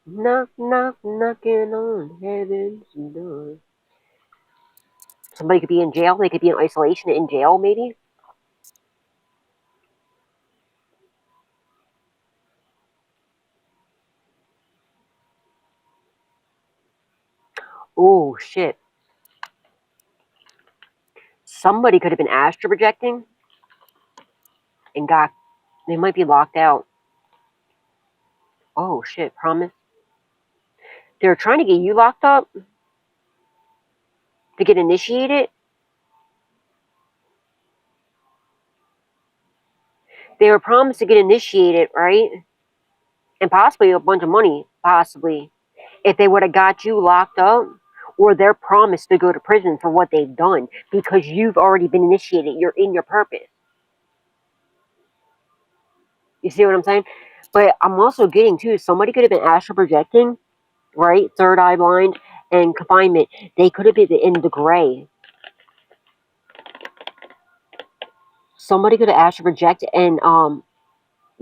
Knock, knock, knocking on heaven's door. Somebody could be in jail. They could be in isolation in jail, maybe. Oh, shit. Somebody could have been astral projecting and got. They might be locked out. Oh, shit. Promise. They're trying to get you locked up to get initiated. They were promised to get initiated, right? And possibly a bunch of money, possibly, if they would have got you locked up, or they're promised to go to prison for what they've done because you've already been initiated. You're in your purpose. You see what I'm saying? But I'm also getting too, somebody could have been astral projecting, right? Third eye blind and confinement. They could have been in the gray. Somebody could have astral projected and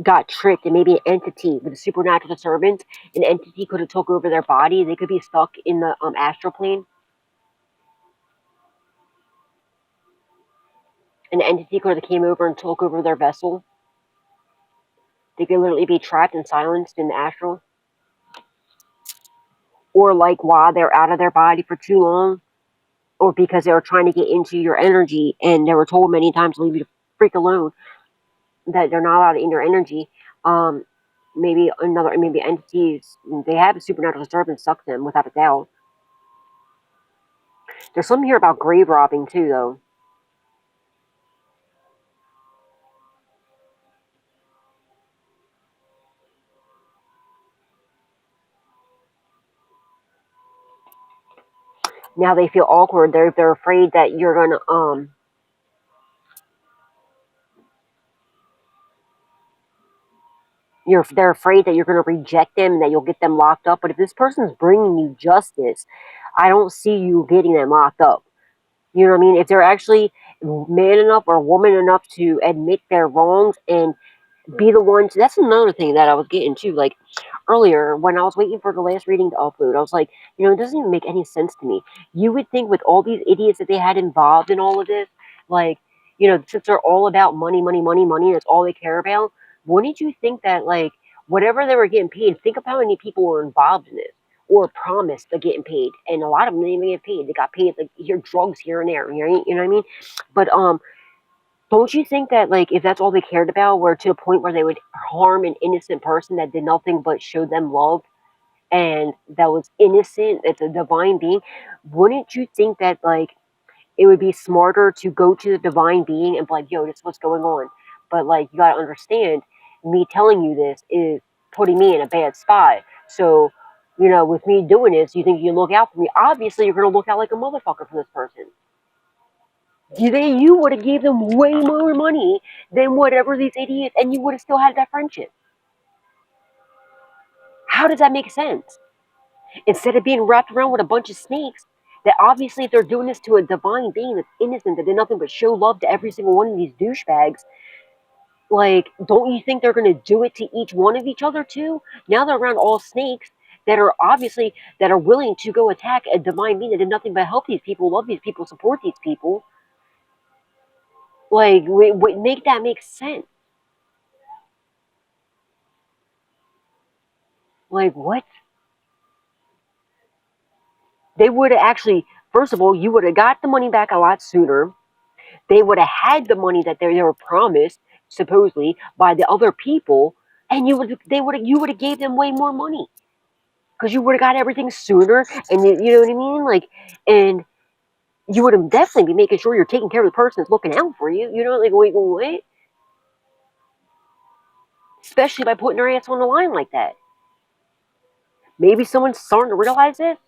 got tricked, and maybe an entity with a supernatural disturbance, an entity could have took over their body. They could be stuck in the astral plane. An entity could have came over and took over their vessel. They could literally be trapped and silenced in the astral. Or like while they're out of their body for too long, or because they were trying to get into your energy and they were told many times to leave you the freak alone, that they're not allowed in your energy. Maybe entities, they have a supernatural disturbance suck them without a doubt. There's something here about grave robbing too, though. Now they feel awkward. They're afraid that you're gonna they're afraid that you're gonna reject them and that you'll get them locked up. But if this person's bringing you justice, I don't see you getting them locked up. You know what I mean? If they're actually man enough or woman enough to admit their wrongs and be the ones. That's another thing that I was getting to. Like earlier, when I was waiting for the last reading to upload, I was like, it doesn't even make any sense to me. You would think with all these idiots that they had involved in all of this, like, since they're all about money, money, money, money, that's all they care about, wouldn't you think that, like, whatever they were getting paid, think of how many people were involved in this or promised of getting paid, and a lot of them didn't even get paid. They got paid like your drugs here and there, you know what I mean? But don't you think that, like, if that's all they cared about, were to a point where they would harm an innocent person that did nothing but show them love and that was innocent, it's a divine being, wouldn't you think that, like, it would be smarter to go to the divine being and be like, yo, this is what's going on. But, like, you gotta understand, me telling you this is putting me in a bad spot. So, with me doing this, you think you look out for me. Obviously, you're gonna look out like a motherfucker for this person. You would have gave them way more money than whatever these idiots, and you would have still had that friendship. How does that make sense? Instead of being wrapped around with a bunch of snakes, that obviously if they're doing this to a divine being that's innocent, that did nothing but show love to every single one of these douchebags, like, don't you think they're going to do it to each one of each other too? Now they're around all snakes that are willing to go attack a divine being that did nothing but help these people, love these people, support these people. Like, make that make sense. Like, what? They would have actually, first of all, you would have got the money back a lot sooner. They would have had the money that they were promised, supposedly, by the other people, and you would have gave them way more money because you would have got everything sooner, and you know what I mean, like, and you would have definitely be making sure you're taking care of the person that's looking out for you. Like, wait, especially by putting their ass on the line like that. Maybe someone's starting to realize it,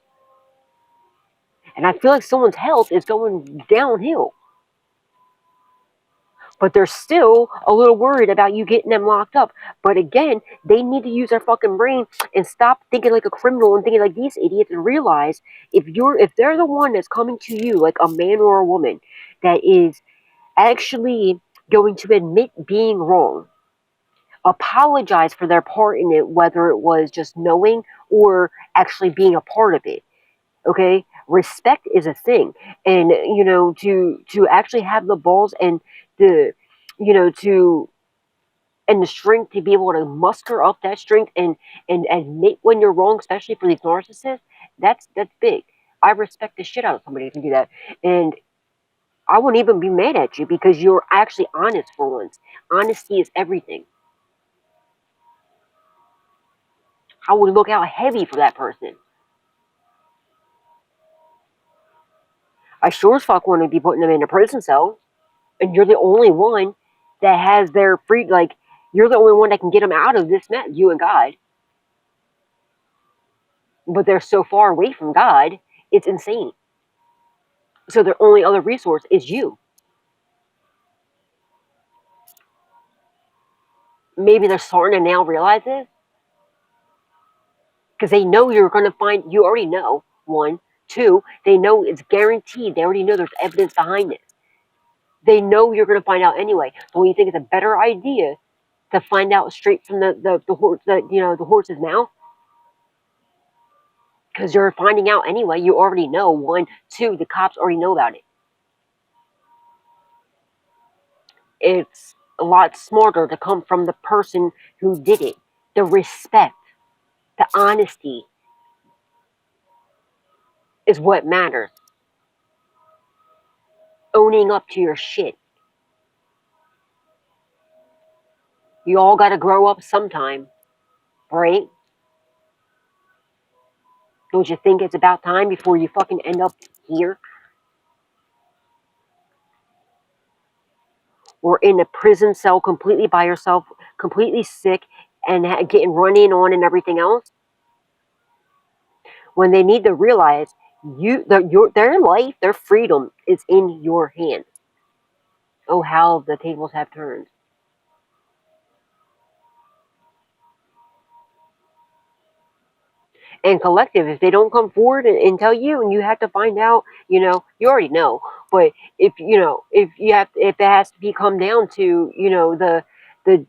and I feel like someone's health is going downhill. But they're still a little worried about you getting them locked up. But again, they need to use their fucking brain and stop thinking like a criminal and thinking like these idiots, and realize if they're the one that's coming to you, like a man or a woman that is actually going to admit being wrong, apologize for their part in it, whether it was just knowing or actually being a part of it. Okay, respect is a thing, and to actually have the balls and the to and the strength to be able to muster up that strength and admit when you're wrong, especially for these narcissists. That's big. I respect the shit out of somebody who can do that, and I wouldn't even be mad at you because you're actually honest for once. Honesty is everything. I would look out heavy for that person. I sure as fuck want to be putting them in a prison cell, and you're the only one that has their free. Like, you're the only one that can get them out of this mess. You and God, but they're so far away from God, it's insane. So their only other resource is you. Maybe they're starting to now realize this because they know you're going to find. You already know. One, two. They know it's guaranteed. They already know there's evidence behind it. They know you're going to find out anyway. But when you think it's a better idea to find out straight from the horse, the horse's mouth, because you're finding out anyway. You already know. One, two. The cops already know about it. It's a lot smarter to come from the person who did it. The respect, the honesty is what matters. Owning up to your shit. You all gotta grow up sometime, right? Don't you think it's about time before you fucking end up here? Or in a prison cell completely by yourself, completely sick, and getting run in on and everything else? When they need to realize their life, their freedom is in your hands. Oh, how the tables have turned. And collective, if they don't come forward and tell you, and you have to find out, you already know. But if it has to be come down to, the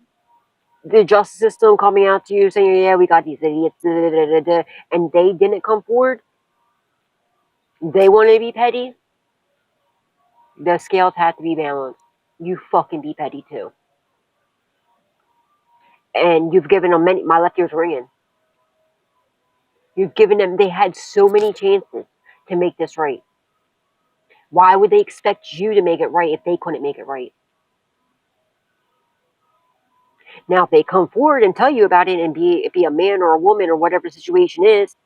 the justice system coming out to you saying, yeah, we got these idiots, and they didn't come forward, they want to be petty, the scales have to be balanced. You fucking be petty too. And you've given them my left ear's ringing. You've given them, they had so many chances to make this right. Why would they expect you to make it right if they couldn't make it right? Now, if they come forward and tell you about it and be a man or a woman or whatever the situation is,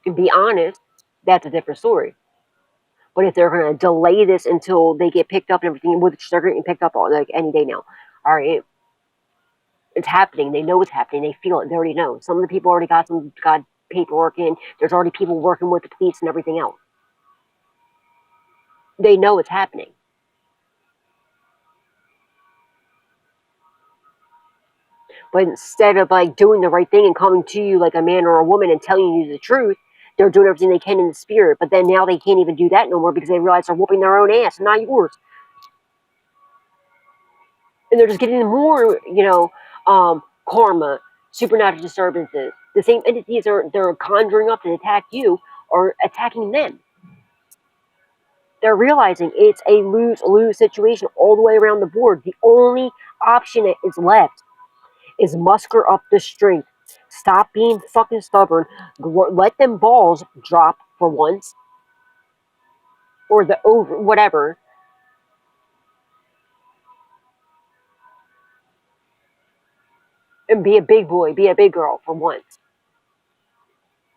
and be honest, that's a different story. But if they're going to delay this until they get picked up and everything, which they're getting picked up on like any day now, all right, it's happening. They know it's happening. They feel it. They already know. Some of the people already got paperwork in. There's already people working with the police and everything else. They know it's happening. But instead of like doing the right thing and coming to you like a man or a woman and telling you the truth, they're doing everything they can in the spirit. But then now they can't even do that no more because they realize they're whooping their own ass, not yours. And they're just getting more, karma, supernatural disturbances. The same entities they're conjuring up to attack you are attacking them. They're realizing it's a lose-lose situation all the way around the board. The only option that is left is muster up the strength. Stop being fucking stubborn. Let them balls drop for once. Or the over, whatever. And be a big boy, be a big girl for once.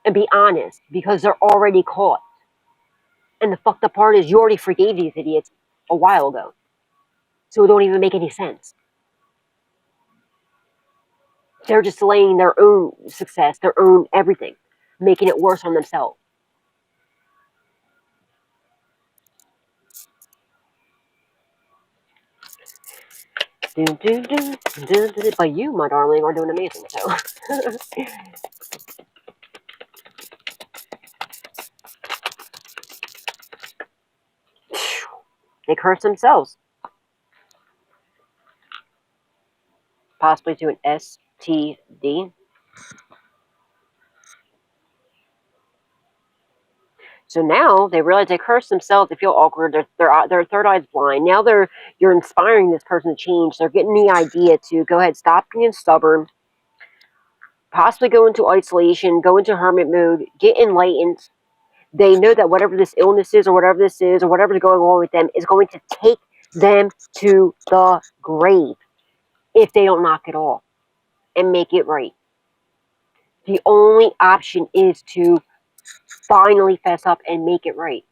And be honest, because they're already caught. And the fucked up part is you already forgave these idiots a while ago. So it don't even make any sense. They're just delaying their own success, their own everything, making it worse on themselves. But you, my darling, are doing amazing. So they curse themselves. possibly to an STD. So now they realize they curse themselves. They feel awkward. Their third eye's blind. Now you're inspiring this person to change. They're getting the idea to go ahead, stop being stubborn, possibly go into isolation, go into hermit mode, get enlightened. They know that whatever this illness is, or whatever this is, or whatever's going on with them, is going to take them to the grave if they don't knock it off and make it right. The only option is to finally fess up and make it right.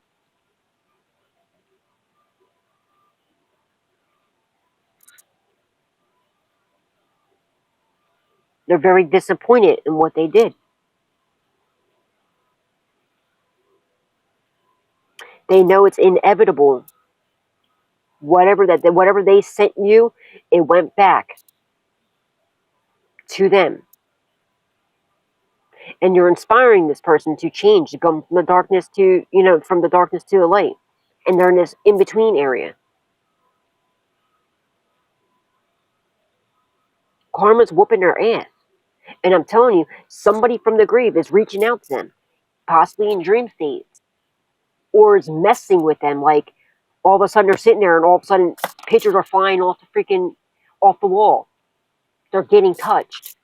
They're very disappointed in what they did. They know it's inevitable. Whatever they sent you, it went back to them. And you're inspiring this person to change, to come from the darkness to, from the darkness to the light. And they're in this in-between area. Karma's whooping their ass. And I'm telling you, somebody from the grave is reaching out to them, possibly in dream states, or is messing with them. Like, all of a sudden they're sitting there and all of a sudden pictures are flying off the wall. They're getting touched.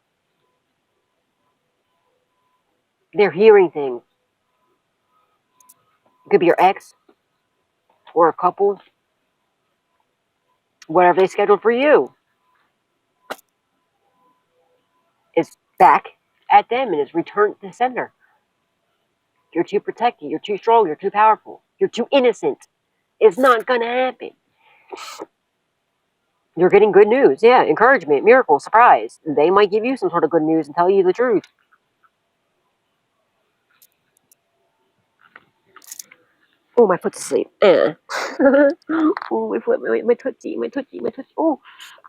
They're hearing things. It could be your ex or a couple. Whatever they scheduled for you is back at them and is returned to the sender. You're too protected. You're too strong. You're too powerful. You're too innocent. It's not going to happen. You're getting good news. Yeah, encouragement, miracle, surprise. They might give you some sort of good news and tell you the truth. Oh, my foot's asleep. Oh, my foot, my tootsie. Oh,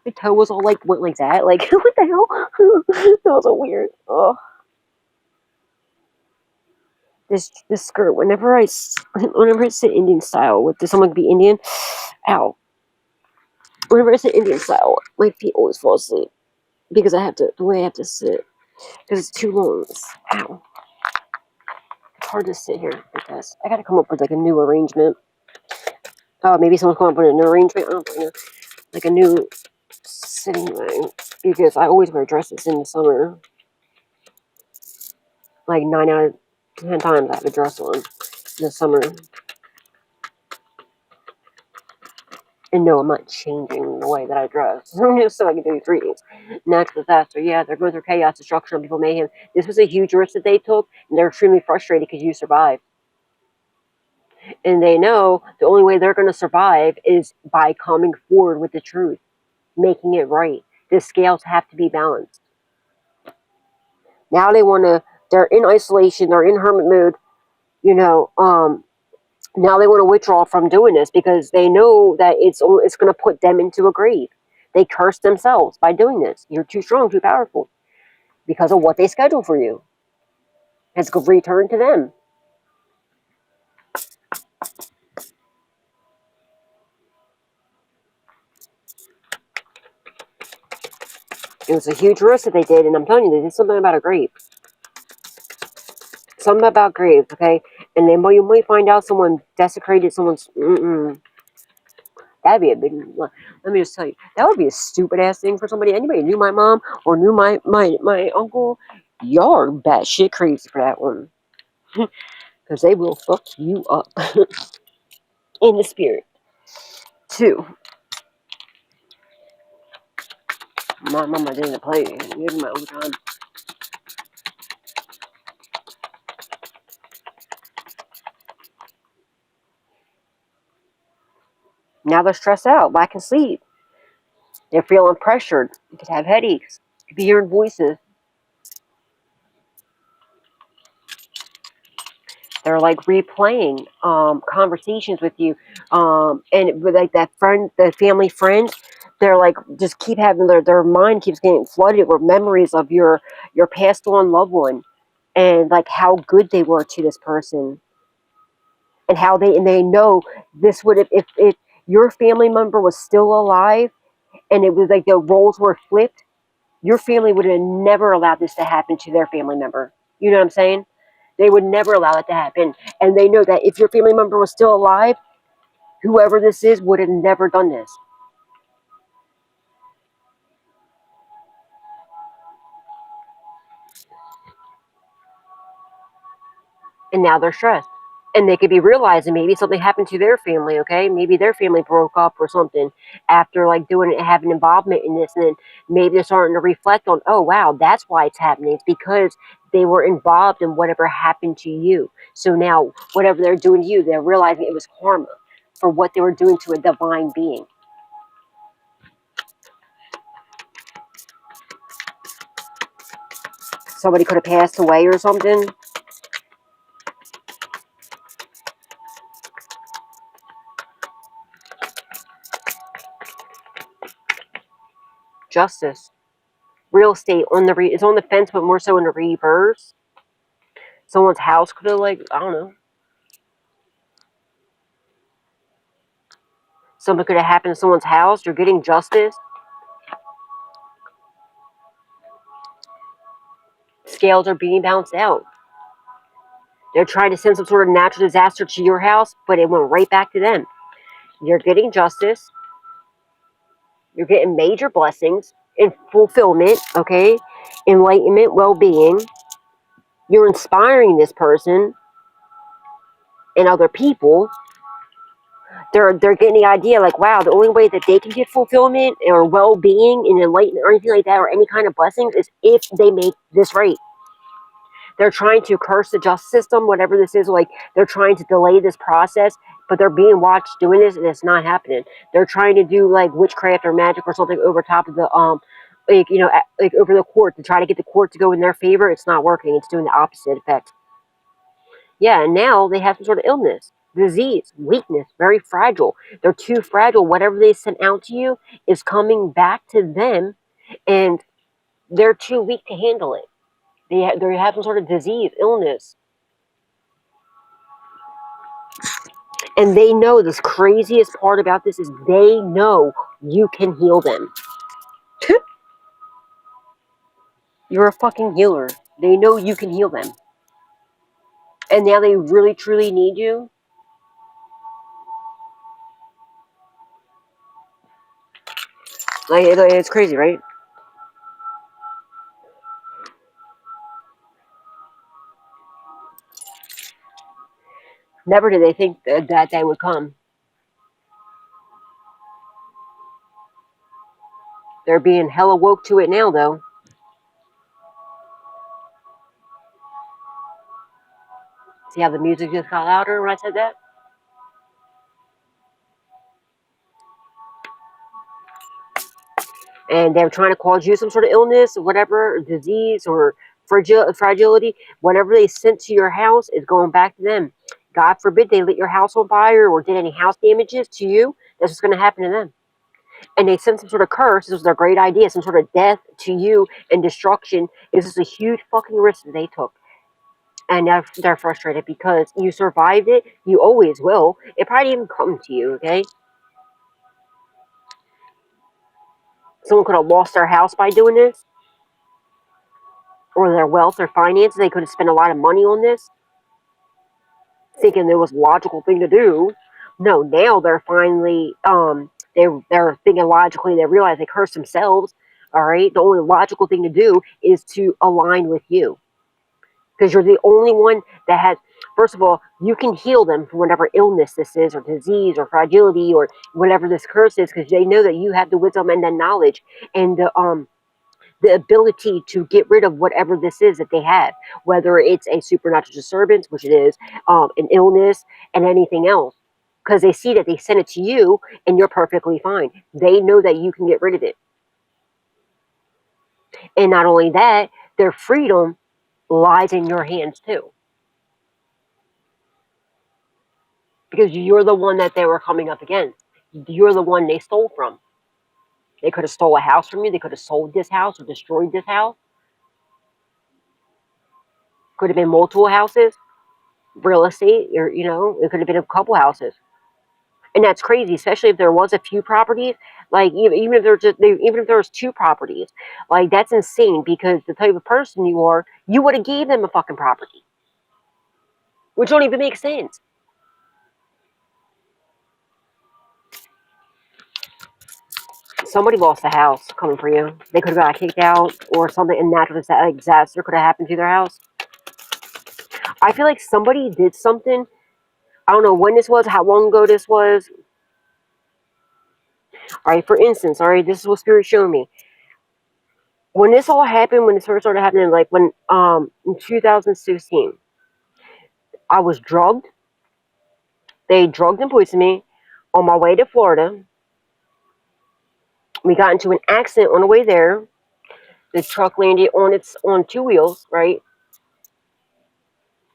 my toe was all went like that. Like, what the hell? That was so weird. Oh. This skirt, whenever I sit Indian style with this, someone could be Indian. Ow. Whenever I sit Indian style, my feet always fall asleep because the way I have to sit, because it's too long. Ow. It's hard to sit here like this. I gotta come up with a new arrangement. Oh, maybe someone's coming up with a new arrangement. I don't know, like a new sitting thing, because I always wear dresses in the summer. Like 9 out of 10 times I have a dress on in the summer. And no, I'm not changing the way that I dress. Just so I can do these readings. Next disaster. Yeah, they're going through chaos, destruction, people mayhem. This was a huge risk that they took, and they're extremely frustrated because you survived. And they know the only way they're going to survive is by coming forward with the truth, making it right. The scales have to be balanced. Now they're in isolation, they're in hermit mode, now they want to withdraw from doing this because they know that it's going to put them into a grave. They curse themselves by doing this. You're too strong, too powerful, because of what they scheduled for you. It's going to return to them. It was a huge risk that they did, and I'm telling you, they did something about a grave. Something about graves, okay? And then you might find out someone desecrated someone's... That'd be a big... Let me just tell you, that would be a stupid-ass thing for somebody. Anybody knew my mom or knew my uncle, y'all are batshit crazy for that one. Because they will fuck you up. In the spirit. Too. My mama didn't play. You had my own time. Now they're stressed out, lacking sleep. They're feeling pressured. You could have headaches. You could be hearing voices. They're like replaying conversations with you, and with like that friend, the family friend. They're like just keep having their mind keeps getting flooded with memories of your passed on loved one, and like how good they were to this person, and how they know this would if your family member was still alive, and it was like the roles were flipped. Your family would have never allowed this to happen to their family member. You know what I'm saying? They would never allow it to happen. And they know that if your family member was still alive, whoever this is would have never done this. And now they're stressed. And they could be realizing maybe something happened to their family, okay? Maybe their family broke up or something after like doing it, having involvement in this. And then maybe they're starting to reflect on, oh, wow, that's why it's happening. It's because they were involved in whatever happened to you. So now, whatever they're doing to you, they're realizing it was karma for what they were doing to a divine being. Somebody could have passed away or something. Justice. Real estate on the it's on the fence, but more so in the reverse. Someone's house could have, like, I don't know. Something could have happened to someone's house. You're getting justice. Scales are being balanced out. They're trying to send some sort of natural disaster to your house, but it went right back to them. You're getting justice. You're getting major blessings and fulfillment, okay? Enlightenment, well-being. You're inspiring this person and other people. They're getting the idea, like, wow, the only way that they can get fulfillment or well-being and enlightenment or anything like that, or any kind of blessings, is if they make this right. They're trying to curse the justice system, whatever this is. Like, they're trying to delay this process, but they're being watched doing this, and it's not happening. They're trying to do like witchcraft or magic or something over top of the like, you know, like over the court to try to get the court to go in their favor. It's not working. It's doing the opposite effect. Yeah, and now they have some sort of illness, disease, weakness, very fragile. They're too fragile. Whatever they sent out to you is coming back to them, and they're too weak to handle it. They have some sort of disease, illness. And they know, this craziest part about this is they know you can heal them. You're a fucking healer. They know you can heal them. And now they really, truly need you. Like, it's crazy, right? Never did they think that day would come. They're being hella woke to it now, though. See how the music just got louder when I said that? And they're trying to cause you some sort of illness, or whatever, disease, or fragility. Whatever they sent to your house is going back to them. God forbid they lit your house on fire or did any house damages to you. That's what's going to happen to them. And they sent some sort of curse. This was their great idea. Some sort of death to you and destruction. This is a huge fucking risk that they took. And now they're frustrated because you survived it. You always will. It probably didn't even come to you, okay? Someone could have lost their house by doing this. Or their wealth or finances. They could have spent a lot of money on this, thinking it was a logical thing to do. No, now they're finally, they're thinking logically. They realize they cursed themselves. All right, the only logical thing to do is to align with you, because you're the only one that has. First of all, you can heal them from whatever illness this is, or disease, or fragility, or whatever this curse is, because they know that you have the wisdom and the knowledge and the ability to get rid of whatever this is that they have, whether it's a supernatural disturbance, which it is, an illness, and anything else. Because they see that they sent it to you and you're perfectly fine. They know that you can get rid of it. And not only that, their freedom lies in your hands too. Because you're the one that they were coming up against. You're the one they stole from. They could have stole a house from you. They could have sold this house or destroyed this house. Could have been multiple houses, real estate, or, you know, it could have been a couple houses. And that's crazy, especially if there was a few properties. Like even if they're just even if there's two properties, like that's insane because the type of person you are, you would have gave them a fucking property, which don't even make sense. Somebody lost a house coming for you. They could have got kicked out or something, and natural disaster could have happened to their house. I feel like somebody did something. I don't know when this was, how long ago this was. All right, for instance, all right, this is what Spirit showed me. When this all happened, when this first started happening, like when in 2016, I was drugged. They drugged and poisoned me on my way to Florida. We got into an accident on the way there. The truck landed on two wheels, right?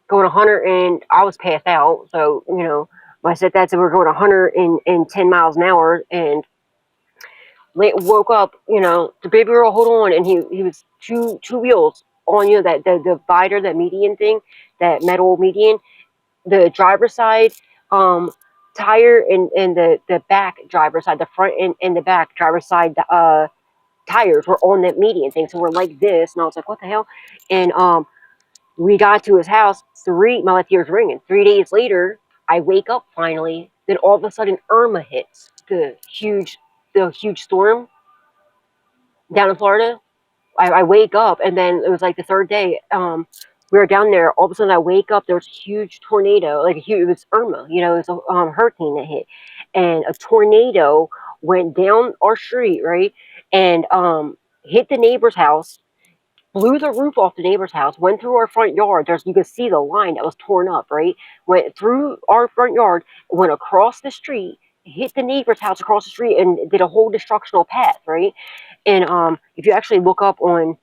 Going 100 and I was passed out. So, my stepdad said we were going 110 miles an hour and woke up, the baby girl, hold on. And he was two wheels on, that the divider, that median thing, that metal median, the driver's side, tire and the back driver's side, the front and the back driver's side, tires were on that median thing. So we're like this. And I was like, what the hell? And, we got to his house. My left ear's ringing. 3 days later, I wake up finally. Then all of a sudden, Irma hits the huge storm down in Florida. I wake up, and then it was like the third day. We were down there. All of a sudden, I wake up. There was a huge tornado. It was Irma. It was a hurricane that hit, and a tornado went down our street, right, and hit the neighbor's house. Blew the roof off the neighbor's house, went through our front yard. You could see the line that was torn up, right? Went through our front yard, went across the street, hit the neighbor's house across the street, and did a whole destructional path, right? And if you actually look up on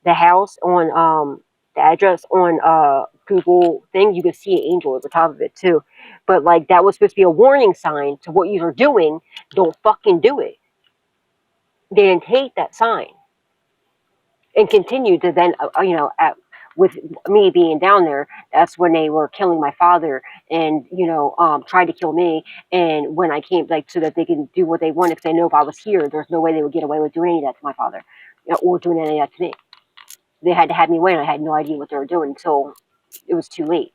the house, on the address on Google thing, you can see an angel at the top of it too. But like that was supposed to be a warning sign to what you are doing. Don't fucking do it. They didn't take that sign. And continued to then, with me being down there, that's when they were killing my father and, tried to kill me. And when I came, like, so that they can do what they want, if they know if I was here, there's no way they would get away with doing any of that to my father, or doing any of that to me. They had to have me away, and I had no idea what they were doing until it was too late.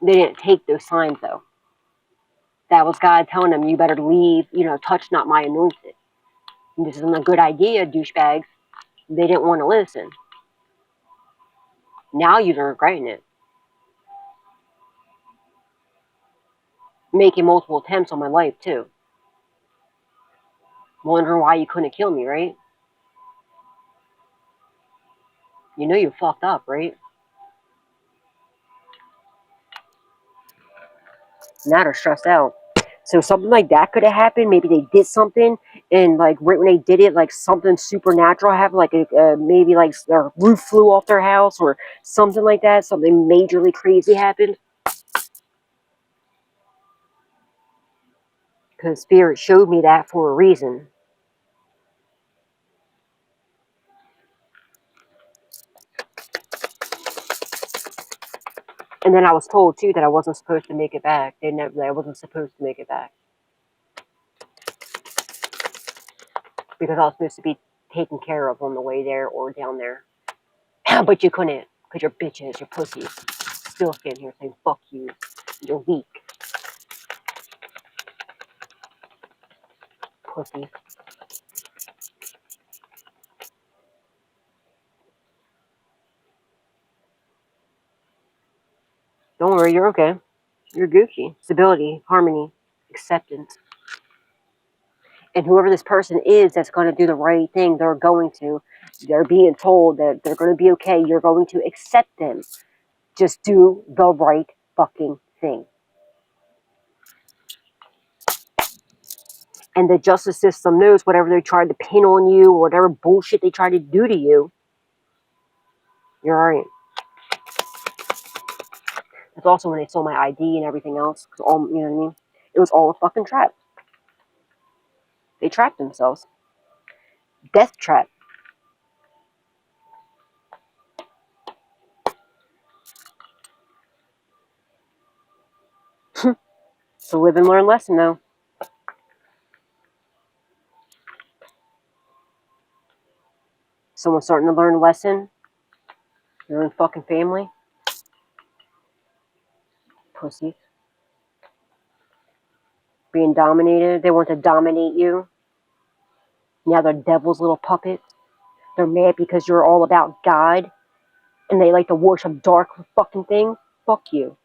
They didn't take those signs, though. That was God telling them, you better leave, touch not my anointed. This isn't a good idea, douchebags. They didn't want to listen. Now you're regretting it. Making multiple attempts on my life, too. Wondering why you couldn't kill me, right? You know you fucked up, right? Now they're stressed out. So something like that could have happened. Maybe they did something, and like right when they did it, like something supernatural happened. Like maybe like their roof flew off their house or something like that. Something majorly crazy happened. Because Spirit showed me that for a reason. And then I was told too that I wasn't supposed to make it back. I wasn't supposed to make it back because I was supposed to be taken care of on the way there or down there. But you couldn't, because you're bitches, you're pussies. Still standing here saying, fuck you. You're weak. Pussy. Don't worry, you're okay. You're Gucci. Stability, harmony, acceptance. And whoever this person is that's going to do the right thing, they're being told that they're going to be okay. You're going to accept them. Just do the right fucking thing. And the justice system knows whatever they tried to pin on you or whatever bullshit they tried to do to you, you're alright. That's also when they stole my ID and everything else. You know what I mean? It was all a fucking trap. They trapped themselves. Death trap. It's a live and learn lesson, though. Someone's starting to learn a lesson. Your own fucking family. Pussies. Being dominated. They want to dominate you. Now they're devil's little puppets. They're mad because you're all about God. And they like to worship dark fucking things. Fuck you.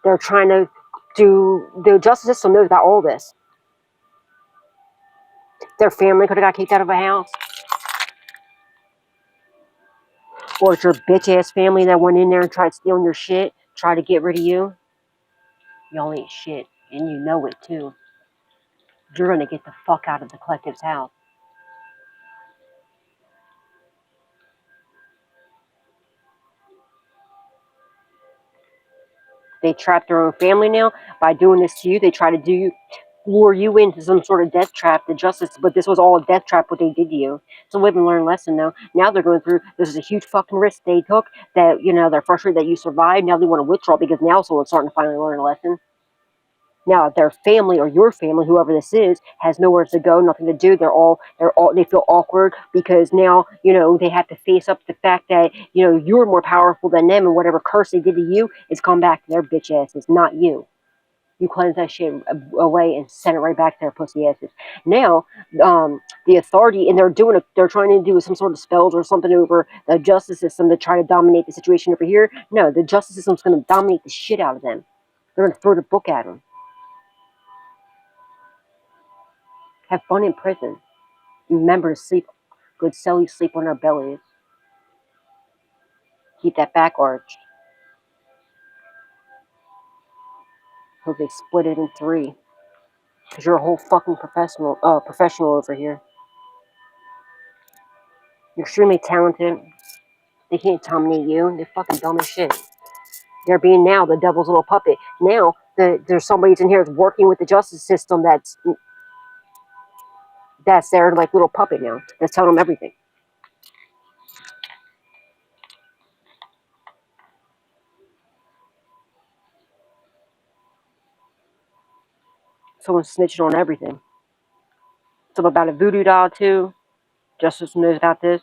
They're trying to do... The justice system knows about all this. Their family could have got kicked out of a house. Or it's your bitch-ass family that went in there and tried stealing your shit. Tried to get rid of you. Y'all ain't shit. And you know it, too. You're going to get the fuck out of the collective's house. They trap their own family now. By doing this to you, they try to lure you into some sort of death trap. The justice, but this was all a death trap, what they did to you. It's a live and learn lesson, though. Now they're going through, this is a huge fucking risk they took, that, you know, they're frustrated that you survived. Now they want to withdraw because now someone's starting to finally learn a lesson. Now their family or your family, whoever this is, has nowhere to go, nothing to do. They feel awkward because now, you know, they have to face up to the fact that, you know, you're more powerful than them, and whatever curse they did to you is come back to their bitch asses, not you. You cleanse that shit away and send it right back to their pussy asses. Now, the authority, and they're trying to do some sort of spells or something over the justice system to try to dominate the situation over here. No, the justice system's going to dominate the shit out of them. They're going to throw the book at them. Have fun in prison. Remember to sleep. Good cellies sleep on our bellies. Keep that back arched. Hope they split it in 3. Because you're a whole fucking professional over here. You're extremely talented. They can't dominate you. They're fucking dumb as shit. They're being now the devil's little puppet. Now, there's somebody in here that's working with the justice system that's their like little puppet now. That's telling them everything. Someone's snitching on everything. Something about a voodoo doll too. Justice knows about this.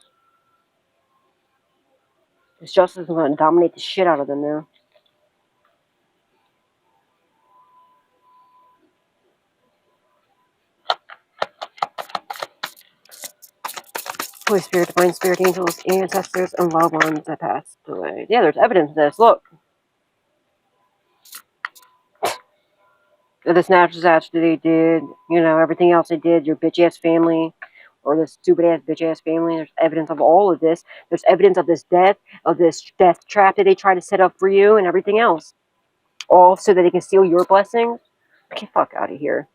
This justice is going to dominate the shit out of them now. Holy Spirit, Divine Spirit, angels, ancestors, and loved ones that passed away. Yeah, there's evidence of this. Look. This natural disaster they did, you know, everything else they did, your bitch-ass family, or this stupid-ass bitch-ass family. There's evidence of all of this. There's evidence of this death trap that they try to set up for you and everything else. All so that they can steal your blessings. Get the fuck out of here.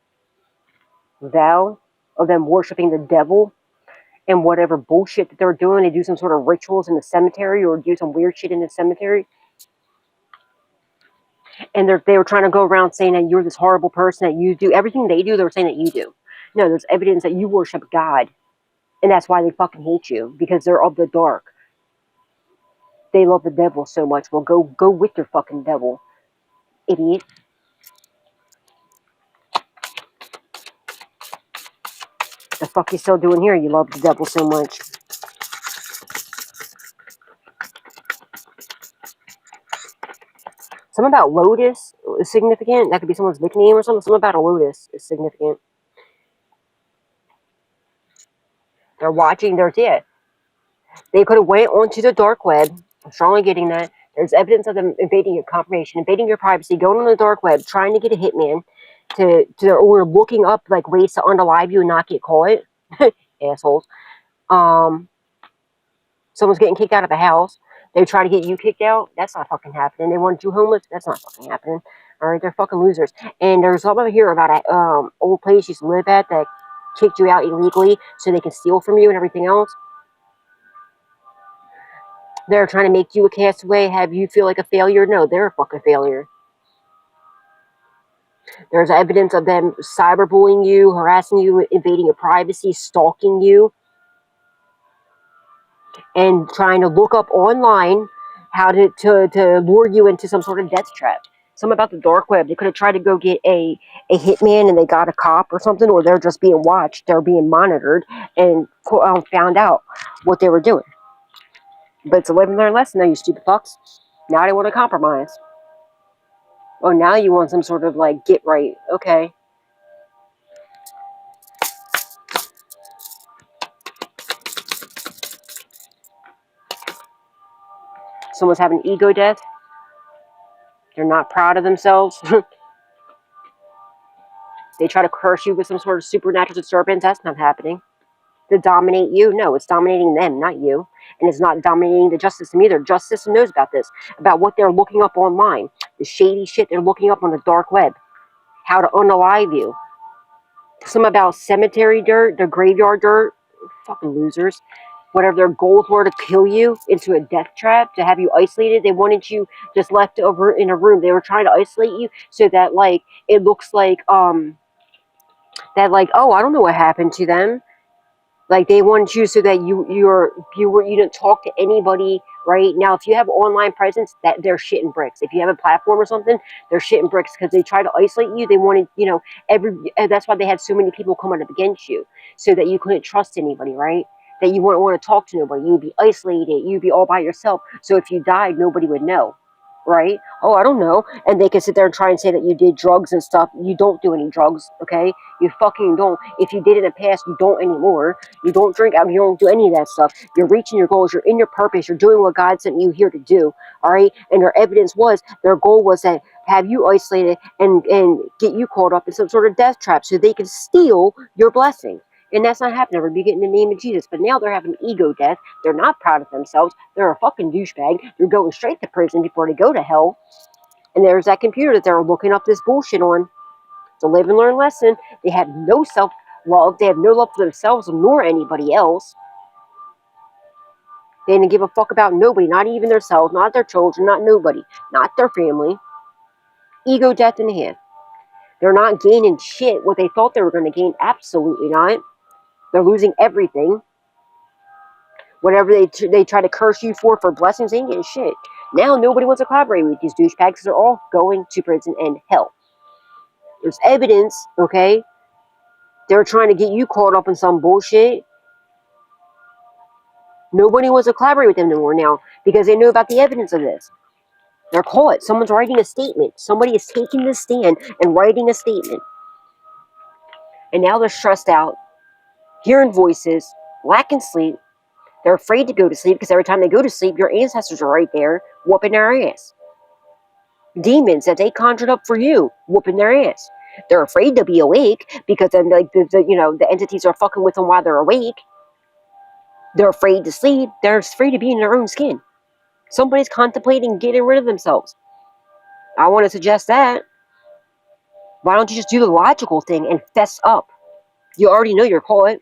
Vow of them worshiping the devil and whatever bullshit that they're doing. They do some sort of rituals in the cemetery or do some weird shit in the cemetery. And they were trying to go around saying that you're this horrible person, that you do everything they do, they were saying that you do. No, there's evidence that you worship God. And that's why they fucking hate you, because they're of the dark. They love the devil so much. Well, go with your fucking devil, idiot. The fuck you still doing here? You love the devil so much. Something about Lotus is significant. That could be someone's nickname or something. Something about a Lotus is significant. They're watching. They're dead. They could have went onto the dark web. I'm strongly getting that. There's evidence of them invading your confirmation, invading your privacy, going on the dark web, trying to get a hitman or looking up like ways to unalive you and not get caught. Assholes. Someone's getting kicked out of a house. They try to get you kicked out. That's not fucking happening. They want you homeless. That's not fucking happening. All right, they're fucking losers. And there's something here about an old place you used to live at that kicked you out illegally so they can steal from you and everything else. They're trying to make you a castaway, have you feel like a failure. No, they're a fucking failure. There's evidence of them cyberbullying you, harassing you, invading your privacy, stalking you, and trying to look up online how to lure you into some sort of death trap. Something about the dark web. They could have tried to go get a hitman and they got a cop or something, or they're just being watched, they're being monitored, and found out what they were doing. But it's a live and learn lesson now, you stupid fucks. Now they want to compromise. Oh, now you want some sort of, like, get right. Okay. Someone's having ego death. They're not proud of themselves. They try to curse you with some sort of supernatural disturbance. That's not happening. To dominate you, no, it's dominating them, not you. And it's not dominating the justice system either. Justice system knows about this, about what they're looking up online, the shady shit they're looking up on the dark web, how to unalive you. Some about cemetery dirt, the graveyard dirt, fucking losers. Whatever their goals were, to kill you into a death trap, to have you isolated. They wanted you just left over in a room. They were trying to isolate you so that, like, it looks like that, like, oh, I don't know what happened to them. Like, they wanted you so that you didn't talk to anybody. Right now, if you have online presence, that they're shitting bricks. If you have a platform or something, they're shitting bricks because they try to isolate you. They wanted, that's why they had so many people coming up against you, so that you couldn't trust anybody, right? That you wouldn't want to talk to nobody. You'd be isolated. You'd be all by yourself. So if you died, nobody would know. Right? Oh, I don't know. And they can sit there and try and say that you did drugs and stuff. You don't do any drugs, okay? You fucking don't. If you did in the past, you don't anymore. You don't drink out. You don't do any of that stuff. You're reaching your goals. You're in your purpose. You're doing what God sent you here to do, all right? And their evidence was, their goal was to have you isolated and get you caught up in some sort of death trap so they can steal your blessing. And that's not happening. We're getting in the name of Jesus. But now they're having ego death. They're not proud of themselves. They're a fucking douchebag. They're going straight to prison before they go to hell. And there's that computer that they're looking up this bullshit on. It's a live and learn lesson. They have no self-love. They have no love for themselves nor anybody else. They didn't give a fuck about nobody. Not even themselves. Not their children. Not nobody. Not their family. Ego death in the hand. They're not gaining shit what they thought they were going to gain. Absolutely not. They're losing everything. Whatever they try to curse you for blessings, they ain't getting shit. Now nobody wants to collaborate with these douchebags because they're all going to prison and hell. There's evidence, okay? They're trying to get you caught up in some bullshit. Nobody wants to collaborate with them anymore now because they know about the evidence of this. They're caught. Someone's writing a statement. Somebody is taking the stand and writing a statement. And now they're stressed out, hearing voices, lacking sleep. They're afraid to go to sleep because every time they go to sleep, your ancestors are right there whooping their ass. Demons that they conjured up for you, whooping their ass. They're afraid to be awake because then, like, the entities are fucking with them while they're awake. They're afraid to sleep. They're afraid to be in their own skin. Somebody's contemplating getting rid of themselves. I want to suggest that. Why don't you just do the logical thing and fess up? You already know you're caught.